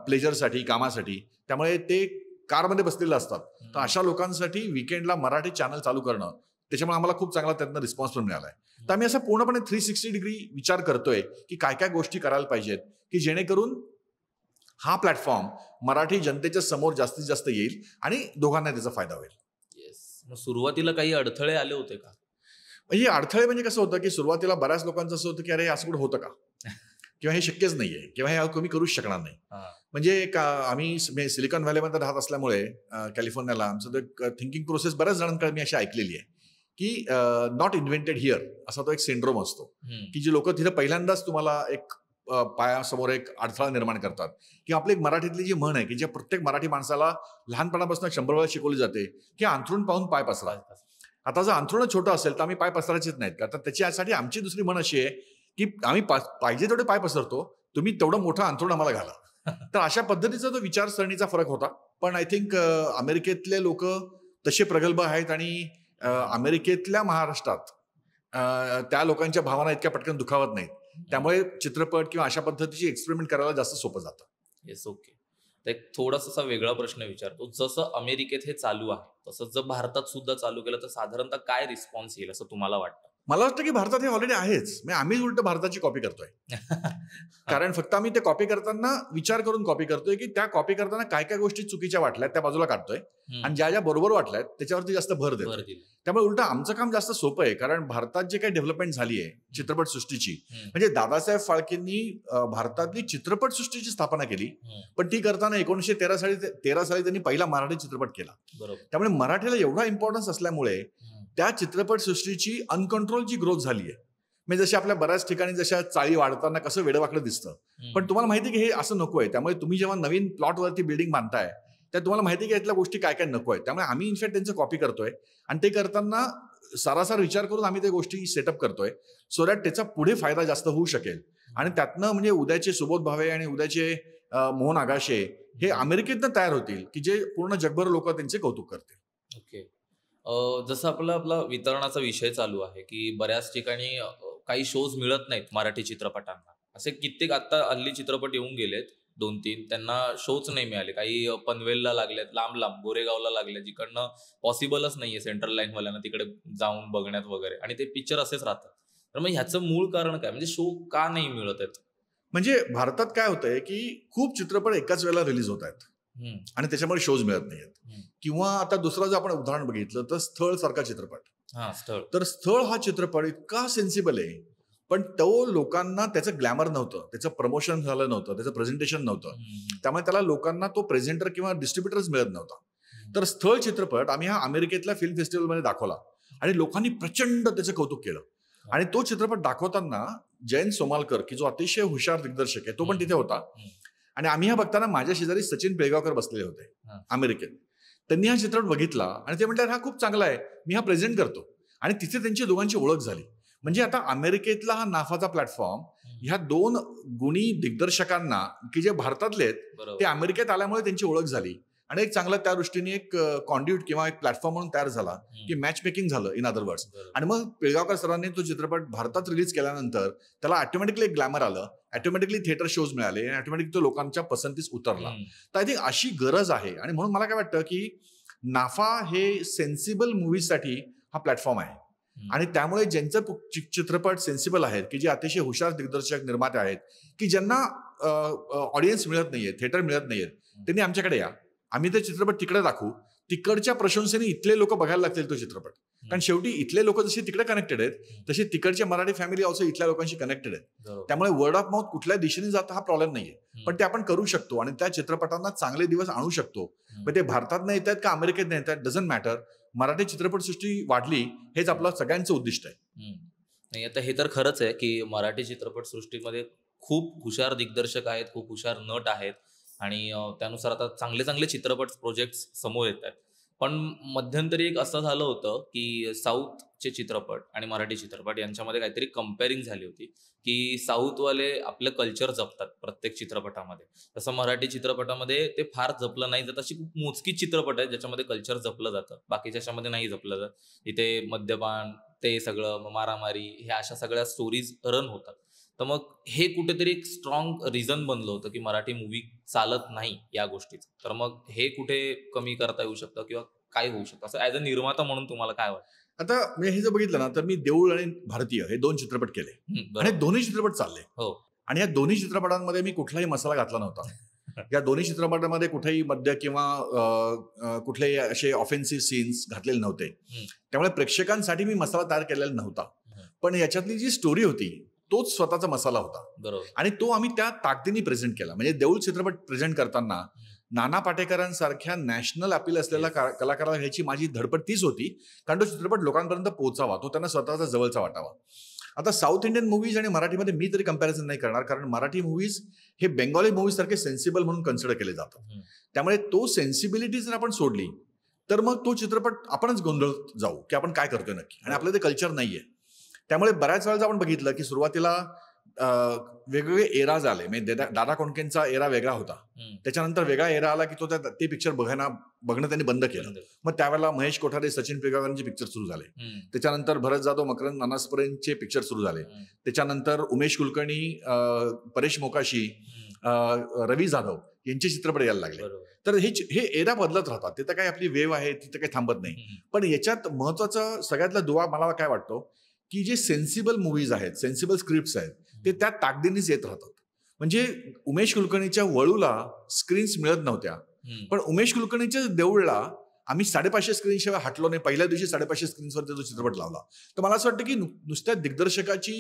S1: प्लेजरसाठी, कामासाठी. त्यामुळे ते कारमध्ये बसलेले असतात. तर अशा लोकांसाठी विकेंडला मराठी चॅनल चालू करणं, त्याच्यामुळे आम्हाला खूप चांगला त्यातनं रिस्पॉन्स पण मिळालाय. तर आम्ही असं पूर्णपणे 360 डिग्री विचार करतोय की काय काय गोष्टी करायला पाहिजेत की जेणेकरून हा प्लॅटफॉर्म मराठी जनतेच्या समोर जास्तीत जास्त येईल आणि दोघांना त्याचा फायदा होईल.
S2: मग सुरुवातीला काही अडथळे आले होते का?
S1: म्हणजे अडथळे म्हणजे कसं होतं की सुरुवातीला बऱ्याच लोकांचं असं होतं की अरे असं कुठं होतं का, किंवा हे शक्यच नाहीये, किंवा हे तुम्ही करूच शकणार नाही. म्हणजे आम्ही सिलिकॉन व्हॅलीमध्ये राहत असल्यामुळे कॅलिफोर्नियाला आमचं थिंकिंग प्रोसेस बऱ्याच जणांकडे मी अशी ऐकलेली आहे की नॉट इन्व्हेंटेड हिअर असा तो एक सिंड्रोम असतो की जी लोक तिथे पहिल्यांदाच तुम्हाला एक पायासमोर एक अडथळा निर्माण करतात. किंवा आपली एक मराठीतली जी म्हण आहे की जे प्रत्येक मराठी माणसाला लहानपणापासून 100 वेळा शिकवली जाते की अंथरूण पाहून पाय पसरा. आता जर अंथरूण छोटं असेल तर आम्ही पाय पसरायचेच नाहीत का? तर त्याच्यासाठी आमची दुसरी म्हण अशी आहे की आम्ही पाहिजे तेवढे पाय पसरतो, तुम्ही तेवढं मोठं अंथरूण आम्हाला घाला. तर अशा पद्धतीचा तो विचारसरणीचा फरक होता. पण आय थिंक अमेरिकेतले लोक तसे प्रगल्भ आहेत आणि अमेरिकेतल्या महाराष्ट्रात त्या लोकांच्या भावना इतक्या पटकन दुखावत नाहीत. त्यामुळे चित्रपट किंवा अशा पद्धतीची एक्सपेरिमेंट करायला जास्त सोपं जातं.
S2: Yes, okay. तर एक थोडासा वेगळा प्रश्न विचारतो. जसं अमेरिकेत हे चालू आहे तसं जर भारतात सुद्धा चालू केलं तर साधारणतः काय रिस्पॉन्स येईल असं तुम्हाला वाटतं?
S1: मला वाटतं की भारतात हे ऑलरेडी आहेच. आम्हीच उलट भारताची कॉपी करतोय. कारण फक्त आम्ही ते कॉपी करताना विचार करून कॉपी करतोय की त्या कॉपी करताना काय काय गोष्टी चुकीच्या वाटल्यात त्या बाजूला काढतोय आणि ज्या ज्या बरोबर वाटल्यात त्याच्यावरती जास्त भर देतो. त्यामुळे उलट आमचं काम जास्त सोपं आहे. कारण भारतात जे काही डेव्हलपमेंट झाली आहे चित्रपट सृष्टीची, म्हणजे दादासाहेब फाळकेंनी भारतातली चित्रपट सृष्टीची स्थापना केली, पण ती करताना 1913 साली त्यांनी पहिला मराठी चित्रपट केला. त्यामुळे मराठीला एवढा इम्पॉर्टन्स असल्यामुळे त्या चित्रपट सृष्टीची अनकंट्रोल जी ग्रोथ झाली आहे. म्हणजे जशी आपल्या बऱ्याच ठिकाणी जशा चाळी वाढताना कसं वेडवाकडं दिसतं, पण तुम्हाला माहिती की हे असं नको आहे. त्यामुळे तुम्ही जेव्हा नवीन प्लॉटवरती बिल्डिंग बांधताय त्या तुम्हाला माहिती की यातल्या गोष्टी काय काय नको आहे. त्यामुळे आम्ही इनफॅक्ट त्यांचं कॉपी करतोय आणि ते करताना सारासार विचार करून आम्ही त्या गोष्टी सेटअप करतोय सो दॅट त्याचा पुढे फायदा जास्त होऊ शकेल. आणि त्यातनं म्हणजे उद्याचे सुबोध भावे आणि उद्याचे मोहन आगाशे हे अमेरिकेतनं तयार होतील की जे पूर्ण जगभर लोक त्यांचे कौतुक करतील.
S2: ओके. जसं आपला वितरणाचा विषय चालू आहे की बऱ्याच ठिकाणी काही शोज मिळत नाहीत मराठी चित्रपटांना. असे कित्येक आता हल्ली चित्रपट येऊन गेलेत 2-3, त्यांना शोच नाही मिळाले. काही पनवेलला लागलेत, लांब गोरेगावला लागले, जिकडनं पॉसिबलच नाहीये सेंट्रल लाईन वाल्यांना तिकडे जाऊन बघण्यात वगैरे, आणि ते पिक्चर असेच राहतात. तर मग ह्याचं मूळ कारण काय, म्हणजे शो का नाही मिळत आहेत?
S1: म्हणजे भारतात काय होतंय की खूप चित्रपट एकाच वेळेला रिलीज होत आहेत आणि त्याच्यामुळे शोज मिळत नाहीत. किंवा आता दुसरं जर आपण उदाहरण बघितलं तर स्थळ सारखा चित्रपट, तर स्थळ हा चित्रपट इतका सेन्सिबल आहे, पण तो लोकांना त्याचं ग्लॅमर नव्हतं, त्याचं प्रमोशन झालं नव्हतं, त्याचं प्रेझेंटेशन नव्हतं, त्यामुळे त्याला लोकांना तो प्रेझेंटर किंवा डिस्ट्रीब्युटर्स मिळत नव्हता. तर स्थळ चित्रपट आम्ही हा अमेरिकेतल्या फिल्म फेस्टिवलमध्ये दाखवला आणि लोकांनी प्रचंड त्याचं कौतुक केलं. आणि तो चित्रपट दाखवताना जयंत सोमालकर की जो अतिशय हुशार दिग्दर्शक आहे तो पण तिथे होता. आणि आम्ही हा बघताना माझ्या शेजारी सचिन पिळगावकर बसलेले होते अमेरिकेत. त्यांनी हा चित्रपट बघितला आणि ते म्हटलं हा खूप चांगला आहे, मी हा प्रेझेंट करतो. आणि तिथे त्यांची दोघांची ओळख झाली. म्हणजे आता अमेरिकेतला हा नाफाचा प्लॅटफॉर्म ह्या 2 गुणी दिग्दर्शकांना की जे भारतातले आहेत ते अमेरिकेत आल्यामुळे त्यांची ओळख झाली आणि एक चांगला त्या दृष्टीने एक कॉन्ड्युट किंवा एक प्लॅटफॉर्म म्हणून तयार झाला की मॅच मेकिंग झालं इन अदर वर्ड्स. आणि मग पिळगावकर सरांनी तो चित्रपट भारतात रिलीज केल्यानंतर त्याला ऑटोमॅटिकली एक ग्लॅमर आलं, ऑटोमॅटिकली थिएटर शोज मिळाले आणि ऑटोमॅटिक तो लोकांच्या पसंतीस उतरला. तर आय थिंक अशी गरज आहे. आणि म्हणून मला काय वाटतं की नाफा हे सेन्सिबल मूवीजसाठी हा प्लॅटफॉर्म आहे. आणि त्यामुळे ज्यांचे चित्रपट सेन्सिबल आहेत, की जे अतिशय हुशार दिग्दर्शक निर्माते आहेत, की ज्यांना ऑडियन्स मिळत नाहीये, थिएटर मिळत नाहीये, त्यांनी आमच्याकडे या. आम्ही ते चित्रपट तिकडे दाखवू. तिकडच्या प्रशंसेने इथले लोक बघायला लागतील तो चित्रपट. कारण शेवटी इथले लोक जसे तिकडे कनेक्टेड आहेत, तसे तिकडचे मराठी फॅमिली ऑल्सो इथल्या लोकांशी कनेक्टेड आहेत. त्यामुळे वर्ड ऑफ माउथ कुठल्या दिशेने जातं हा प्रॉब्लेम नाहीये, पण ते आपण करू शकतो आणि त्या चित्रपटांना चांगले दिवस आणू शकतो. मग ते भारतात नाही येतात का अमेरिकेत नाही येतात, डझंट मॅटर. मराठी चित्रपटसृष्टी वाढली हेच आपलं सगळ्यांचं उद्दिष्ट आहे.
S2: नाही, आता हे तर खरंच आहे की मराठी चित्रपटसृष्टीमध्ये खूप हुशार दिग्दर्शक आहेत, खूप हुशार नट आहेत आणि त्यानुसार आता चांगले चांगले चित्रपट प्रोजेक्ट समोर येत आहेत. पण मध्यंतरी एक असं झालं होतं की साऊथचे चित्रपट आणि मराठी चित्रपट यांच्यामध्ये काहीतरी कंपेअरिंग झाली होती की साऊथवाले आपलं कल्चर जपतात प्रत्येक चित्रपटामध्ये, तसं मराठी चित्रपटामध्ये ते फार जपलं नाही जात. अशी खूप मोजकी चित्रपट आहेत ज्याच्यामध्ये कल्चर जपलं जातं, बाकीच्या याच्यामध्ये नाही जपलं जात. इथे मद्यपान, ते सगळं मारामारी, ह्या अशा सगळ्या स्टोरीज रन होतात. तर मग हे कुठेतरी एक स्ट्रॉंग रिझन बनलं होतं की मराठी मूवी चालत नाही या गोष्टीचं. तर मग हे कुठे कमी करता येऊ शकतं किंवा काय होऊ शकतं असं ॲज अ निर्माता म्हणून तुम्हाला काय वाटतं?
S1: आता मी हे जर बघितलं ना, तर मी देऊळ आणि भारतीय हे 2 चित्रपट केले आणि दोन्ही चित्रपट चालले.
S2: हो.
S1: आणि या दोन्ही चित्रपटांमध्ये मी कुठलाही मसाला घातला नव्हता. या दोन्ही चित्रपटांमध्ये कुठेही मद्य किंवा कुठलेही असे ऑफेन्सिव्ह सीन्स घातलेले नव्हते. त्यामुळे प्रेक्षकांसाठी मी मसाला तयार केलेला नव्हता. पण याच्यातली जी स्टोरी होती तोच स्वतःचा मसाला होता.
S2: बरोबर.
S1: आणि तो आम्ही त्या ताकदीने प्रेझेंट केला. म्हणजे देऊळ चित्रपट प्रेझेंट करताना नाना पाटेकरांसारख्या नॅशनल अपील असलेल्या कलाकाराला घ्यायची माझी धडपड तीच होती, कारण तो चित्रपट लोकांपर्यंत पोहोचावा, तो त्यांना स्वतःचा जवळचा वाटावा. आता साऊथ इंडियन मूवीज आणि मराठीमध्ये मी तरी कंपॅरिझन नाही करणार, कारण मराठी मूवीज हे बेंगॉली मूवीज सारखे सेन्सिबल म्हणून कन्सिडर केले जातात. त्यामुळे तो सेन्सिबिलिटी जर आपण सोडली तर मग तो चित्रपट आपणच गोंधळ जाऊ की आपण काय करतोय नक्की, आणि आपलं ते कल्चर नाहीये. त्यामुळे बऱ्याच वेळा आपण बघितलं की सुरुवातीला वेगवेगळे एराज आले. म्हणजे दादा कोंडकेंचा एरा वेगळा होता, त्याच्यानंतर वेगळा एरा आला की तो ते पिक्चर बघणं त्यांनी बंद केलं. मग त्यावेळेला महेश कोठारे, सचिन पिळगावकरांचे पिक्चर सुरू झाले. त्याच्यानंतर भरत जाधव, मकरंद अनासपुरेंचे पिक्चर सुरू झाले. त्याच्यानंतर उमेश कुलकर्णी, परेश मोकाशी, रवी जाधव यांचे चित्रपट यायला लागले. तर हे एरा बदलत राहतात. तिथं काही आपली वेव आहे, तिथं काही थांबत नाही. पण याच्यात महत्वाचा सगळ्यातला दुवा मला काय वाटतो की जे सेन्सिबल मूवीज आहेत, सेन्सिबल स्क्रिप्ट्स आहेत, ते त्या ताकदीनेच येत राहतात. म्हणजे उमेश कुलकर्णीच्या वळूला स्क्रीन्स मिळत नव्हत्या, पण उमेश कुलकर्णीच्या देऊळला आम्ही 550 स्क्रीनशिवाय हटलो नाही. पहिल्या दिवशी 550 स्क्रीन्सवर तो चित्रपट लावला. तर मला असं वाटतं की नुसत्या दिग्दर्शकाची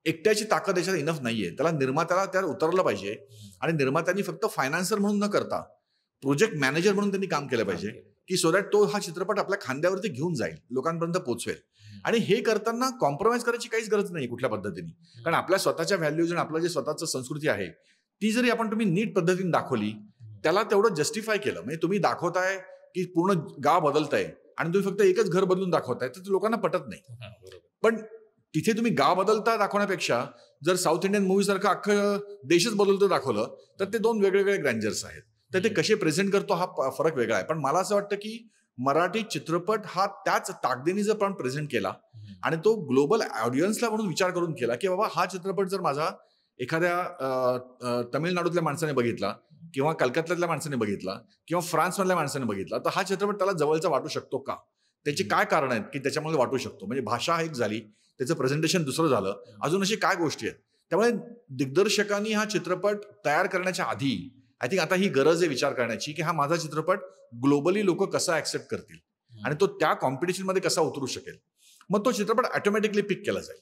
S1: एकट्याची ताकद याच्यात इनफ नाहीये. त्याला निर्मात्याला त्यावर उतरलं पाहिजे आणि निर्मात्यांनी फक्त फायनान्सर म्हणून न करता प्रोजेक्ट मॅनेजर म्हणून त्यांनी काम केलं पाहिजे की सो दॅट तो हा चित्रपट आपल्या खांद्यावरती घेऊन जाईल, लोकांपर्यंत पोहोचवेल. आणि हे करताना कॉम्प्रोमाइज करायची काहीच गरज नाही कुठल्या पद्धतीने, कारण आपल्या स्वतःच्या व्हॅल्यूज आणि आपलं जे स्वतःचं संस्कृती आहे ती जरी आपण तुम्ही नीट पद्धतीने दाखवली, त्याला तेवढं जस्टिफाय केलं, म्हणजे तुम्ही दाखवताय की पूर्ण गाव बदलताय आणि तुम्ही फक्त एकच घर बदलून दाखवताय, तर ते लोकांना पटत नाही. पण तिथे तुम्ही गाव बदलता दाखवण्यापेक्षा जर साऊथ इंडियन मूवी सारखं अख्खं देशच बदलतो दाखवलं तर ते 2 वेगवेगळे ग्रँजर्स आहेत. तर ते कसे प्रेझेंट करतो हा फरक वेगळा आहे. पण मला असं वाटतं की मराठी चित्रपट हा त्याच ताकदीने जर आपण प्रेझेंट केला आणि तो ग्लोबल ऑडियन्सला म्हणून विचार करून केला की बाबा हा चित्रपट जर माझा एखाद्या तमिळनाडूतल्या माणसाने बघितला किंवा कलकत्त्यातल्या माणसाने बघितला किंवा फ्रान्समधल्या माणसाने बघितला, तर हा चित्रपट त्याला जवळचा वाटू शकतो का, त्याची काय कारण आहेत की त्याच्यामुळे वाटू शकतो. म्हणजे भाषा एक झाली, त्याचं प्रेझेंटेशन दुसरं झालं, अजून अशी काय गोष्टी आहेत. त्यामुळे दिग्दर्शकांनी हा चित्रपट तयार करण्याच्या आधी आय थिंक आता ही गरज आहे विचार करण्याची की हा माझा चित्रपट ग्लोबली लोक कसा ऍक्सेप्ट करतील आणि तो त्या कॉम्पिटिशन मध्ये कसा उतरू शकेल, मग तो चित्रपट ऑटोमॅटिकली पिक केला जाईल.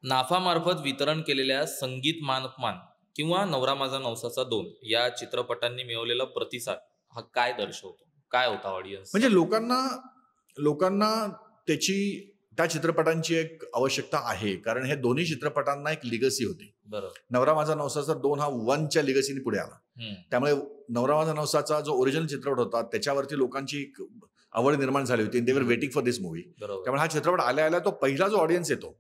S2: नाफा मार्फत वितरण केलेल्या संगीत मानपमान किंवा नवरा माझा नवसाचा 2 या चित्रपटांनी मिळवलेला प्रतिसाद हा काय दर्शवतो, काय होता ऑडियन्स?
S1: म्हणजे लोकांना त्या चित्रपटांची एक आवश्यकता आहे, कारण हे दोन्ही चित्रपटांना एक लिगसी होती.
S2: बरोबर.
S1: नवरा माझा नवसाचा 2 हा 1च्या लिगसीने पुढे आला. त्यामुळे नवरा माझा नवसाचा जो ओरिजिनल चित्रपट होता त्याच्यावरती लोकांची आवड निर्माण झाली होती. दे were waiting for this movie. त्यामुळे हा चित्रपट आल्या तो पहिला जो ऑडियन्स येतो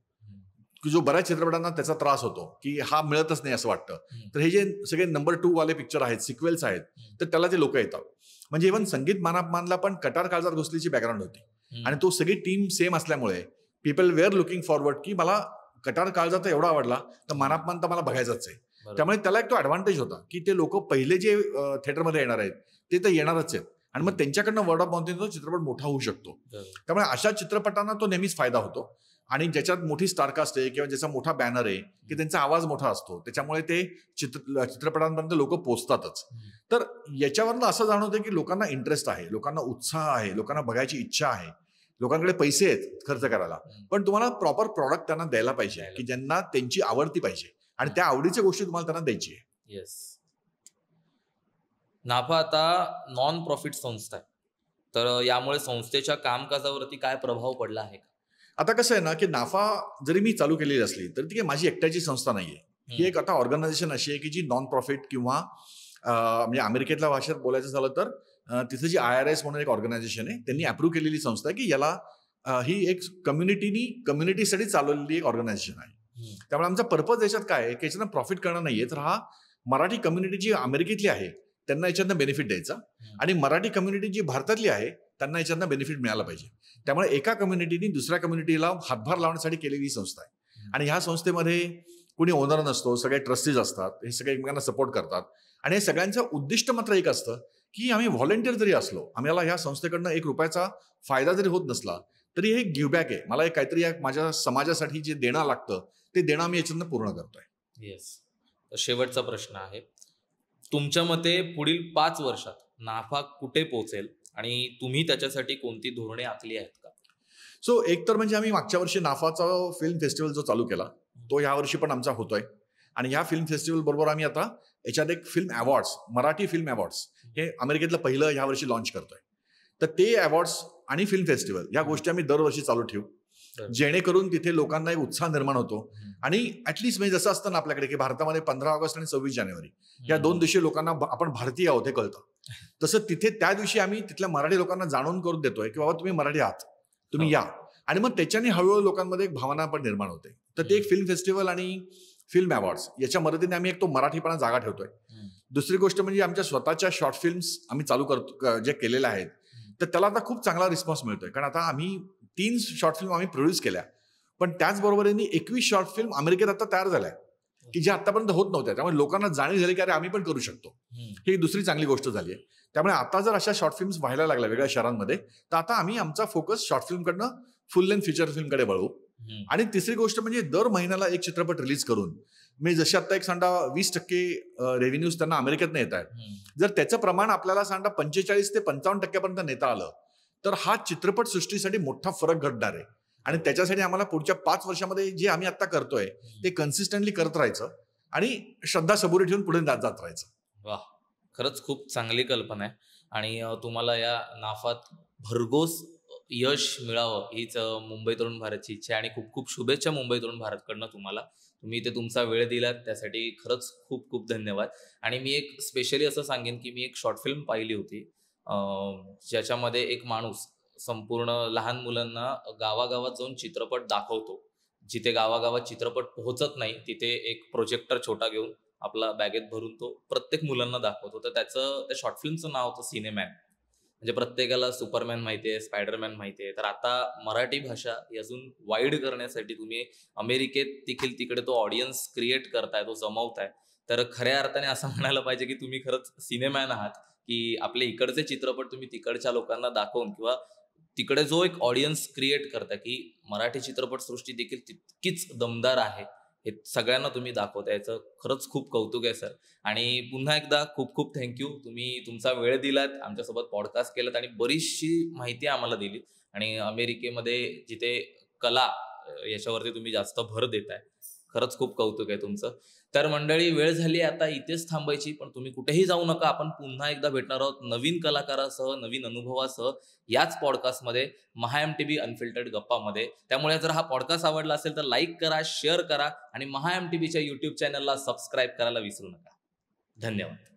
S1: की जो बऱ्याच चित्रपटांना त्याचा त्रास होतो की हा मिळतच नाही असं वाटतं, तर हे जे सगळे नंबर 2 वाले पिक्चर आहेत, सिक्वेल्स आहेत, तर त्याला ते लोक येतात. म्हणजे इव्हन संगीत मानपमानला पण कटार काळजात घुसलीची बॅकग्राऊंड होती आणि तो सगळी टीम सेम असल्यामुळे पीपल वेअर लुकिंग फॉरवर्ड की मला कटार काळजात एवढा आवडला तर मानापमान तर मला बघायचाच आहे. त्यामुळे त्याला एक तो ऍडव्हान्टेज होता की ते लोक पहिले जे थिएटरमध्ये येणार आहेत ते तर येणारच आहेत आणि मग त्यांच्याकडनं वर्ड ऑफ माउथने तो चित्रपट मोठा होऊ शकतो. त्यामुळे अशा चित्रपटांना तो नेहमीच फायदा होतो आणि ज्याच्यात मोठी स्टारकास्ट आहे किंवा ज्याचा मोठा बॅनर आहे की त्यांचा आवाज मोठा असतो त्याच्यामुळे ते चित्रपटांपर्यंत लोक पोचतातच. तर याच्यावरनं असं जाणवतं की लोकांना इंटरेस्ट आहे, लोकांना उत्साह आहे, लोकांना बघायची इच्छा आहे, लोकांकडे पैसे आहेत खर्च करायला, पण तुम्हाला प्रॉपर प्रॉडक्ट त्यांना द्यायला पाहिजे की ज्यांना त्यांची आवडती पाहिजे आणि त्या आवडीच्या गोष्टी तुम्हाला त्यांना द्यायची आहे.
S2: येस. नाफा आता नॉन प्रॉफिट संस्था आहे, तर यामुळे संस्थेच्या कामकाजावरती काय प्रभाव पडला आहे का?
S1: आता कसं आहे ना की नाफा जरी मी चालू केलेली असली तरी ती काही माझी एकट्याची संस्था नाहीये. ही एक आता ऑर्गनायझेशन अशी आहे की जी नॉन प्रॉफिट किंवा म्हणजे अमेरिकेतल्या भाषेत बोलायचं झालं तर तिथे जी IRS म्हणून एक ऑर्गनायझेशन आहे त्यांनी अप्रूव्ह केलेली संस्था आहे की याला ही एक कम्युनिटीसाठी चालवलेली एक ऑर्गनायझेशन आहे. त्यामुळे आमचा पर्पज याच्यात काय आहे की याच्यानं प्रॉफिट करणं नाहीये, तर हा मराठी कम्युनिटी जी अमेरिकेतली आहे त्यांना याच्यातनं बेनिफिट द्यायचा आणि मराठी कम्युनिटी जी भारतातली आहे त्यांना याच्यातनं बेनिफिट मिळाला पाहिजे. त्यामुळे एका कम्युनिटीनी दुसऱ्या कम्युनिटीला हातभार लावण्यासाठी केलेली संस्था आहे आणि ह्या संस्थेमध्ये कुणी ओनर नसतो, सगळे ट्रस्टीज असतात, हे सगळे एकमेकांना सपोर्ट करतात आणि हे सगळ्यांचं उद्दिष्ट मात्र एक असतं की आम्ही व्हॉलंटियर जरी असलो, आम्हाला ह्या संस्थेकडनं ₹1 फायदा जरी होत नसला तरी हे गिव्ह बॅक आहे. मला काहीतरी माझ्या समाजासाठी जे देणं लागतं ते देणं आम्ही याच्यातनं पूर्ण करतोय.
S2: येस. शेवटचा प्रश्न आहे, तुमच्या मते पुढील 5 वर्षात नाफा कुठे पोहोचेल आणि तुम्ही त्याच्यासाठी कोणती धोरणे आखली आहेत का?
S1: सो एक तर म्हणजे आम्ही मागच्या वर्षी नाफाचा फिल्म फेस्टिवल जो चालू केला तो ह्या वर्षी पण आमचा होतोय आणि ह्या फिल्म फेस्टिवल बरोबर आम्ही आता याच्यात एक film awards, Marathi film awards हे अमेरिकेतलं पहिलं ह्या वर्षी लॉन्च करतोय. तर ते अवॉर्ड्स आणि फिल्म फेस्टिवल या गोष्टी आम्ही दरवर्षी चालू ठेवू जेणेकरून तिथे लोकांना एक उत्साह निर्माण होतो आणि ऍटलिस्ट म्हणजे जसं असतं ना आपल्याकडे की भारतामध्ये 15 ऑगस्ट आणि 26 जानेवारी या 2 दिवशी लोकांना आपण भारतीय आहोत हे कळतं, तसं तिथे त्या दिवशी आम्ही तिथल्या मराठी लोकांना जाणून करून देतोय की बाबा तुम्ही मराठी आहात, तुम्ही या. आणि मग त्याच्याने हळूहळू लोकांमध्ये एक भावना पण निर्माण होते. तर ते एक फिल्म फेस्टिवल आणि फिल्म अवॉर्ड्स याच्या मदतीने आम्ही एक तो मराठीपणा जागा ठेवतोय. दुसरी गोष्ट म्हणजे आमच्या स्वतःच्या शॉर्ट फिल्म्स आम्ही चालू करतो जे केलेल्या आहेत तर त्याला आता खूप चांगला रिस्पॉन्स मिळतोय, कारण आता आम्ही 3 शॉर्ट फिल्म आम्ही प्रोड्यूस केल्या, पण त्याचबरोबर 21 शॉर्ट फिल्म अमेरिकेत आता तयार झाल्या की ज्या आतापर्यंत होत नव्हत्या. त्यामुळे लोकांना जाणीव झाली की अरे आम्ही पण करू शकतो. ही दुसरी चांगली गोष्ट झाली आहे. त्यामुळे आता जर अशा शॉर्ट फिल्म्स व्हायला लागल्या वेगळ्या शहरांमध्ये तर आता आम्ही आमचा फोकस शॉर्ट फिल्मकडनं फुल लेंथ फीचर फिल्मकडे वळवू. आणि तिसरी गोष्ट म्हणजे दर महिन्याला एक चित्रपट रिलीज करून मी जशी आता एक सांगा 20% रेव्हेन्यूज त्यांना अमेरिकेतनं येत आहेत, जर त्याचं प्रमाण आपल्याला सांगा 45 ते 55% नेता आलं तर हा चित्रपट सृष्टीसाठी मोठा फरक घडणार आहे. आणि त्याच्यासाठी आम्हाला पुढच्या 5 वर्षामध्ये जे आम्ही आता करतोय ते कन्सिस्टंटली करत राहायचं आणि श्रद्धा सबुरी ठेवून पुढे जात राहायचं.
S2: वा, खरंच खूप चांगली कल्पना आहे आणि तुम्हाला या नाफात भरघोस यश मिळावं हीच मुंबई तरुण भारतची इच्छा आहे आणि खूप खूप शुभेच्छा मुंबई तरुण भारतकडनं तुम्हाला. तुम्ही इथे तुमचा वेळ दिलात त्यासाठी खरंच खूप खूप धन्यवाद. आणि मी एक स्पेशली असं सांगेन की मी एक शॉर्ट फिल्म पाहिली होती ज्याच्यामध्ये एक माणूस संपूर्ण लहान मुलांना गावागावात जाऊन चित्रपट दाखवतो. जिथे गावागावात चित्रपट पोहोचत नाही तिथे एक प्रोजेक्टर छोटा घेऊन आपला बॅगेत भरून तो प्रत्येक मुलांना दाखवतो. तर त्या शॉर्ट फिल्मचं नाव होतं सिनेमॅन. म्हणजे प्रत्येकाला सुपरमॅन माहितीये, स्पायडरमॅन माहितीये, तर आता मराठी भाषा ही अजून वाईड करण्यासाठी तुम्ही अमेरिकेत देखील तिकडे तो ऑडियन्स क्रिएट करताय, तो जमवताय. तर खऱ्या अर्थाने असं म्हणायला पाहिजे की तुम्ही खरंच सिनेमॅन आहात, की आपले इकडचे चित्रपट तुम्ही तिकडच्या लोकांना दाखवून किंवा तिकडे जो एक ऑडियन्स क्रिएट करता की मराठी चित्रपटसृष्टी देखील तितकीच दमदार आहे हे सगळ्यांना तुम्ही दाखवता. याचं खरंच खूप कौतुक आहे सर. आणि पुन्हा एकदा खूप खूप थँक्यू. तुम्ही तुमचा वेळ दिलात, आमच्यासोबत पॉडकास्ट केलात आणि बरीचशी माहिती आम्हाला दिली. आणि अमेरिकेमध्ये जिथे कला याच्यावरती तुम्ही जास्त भर देताय, खरंच खूप कौतुक आहे तुमचं. तर मंडळी, वेळ झाली आता इथेच थांबायची, पण तुम्ही कुठेही जाऊ नका. आपण पुन्हा एकदा भेटणार आहोत नवीन कलाकारासह, नवीन अनुभवासह याच पॉडकास्टमध्ये, MHA-MTV अनफिल्टर्ड गप्पामध्ये. त्यामुळे जर हा पॉडकास्ट आवडला असेल तर लाईक करा, शेअर करा आणि MHA-MTVच्या YouTube चॅनलला सबस्क्राईब करायला विसरू नका. धन्यवाद.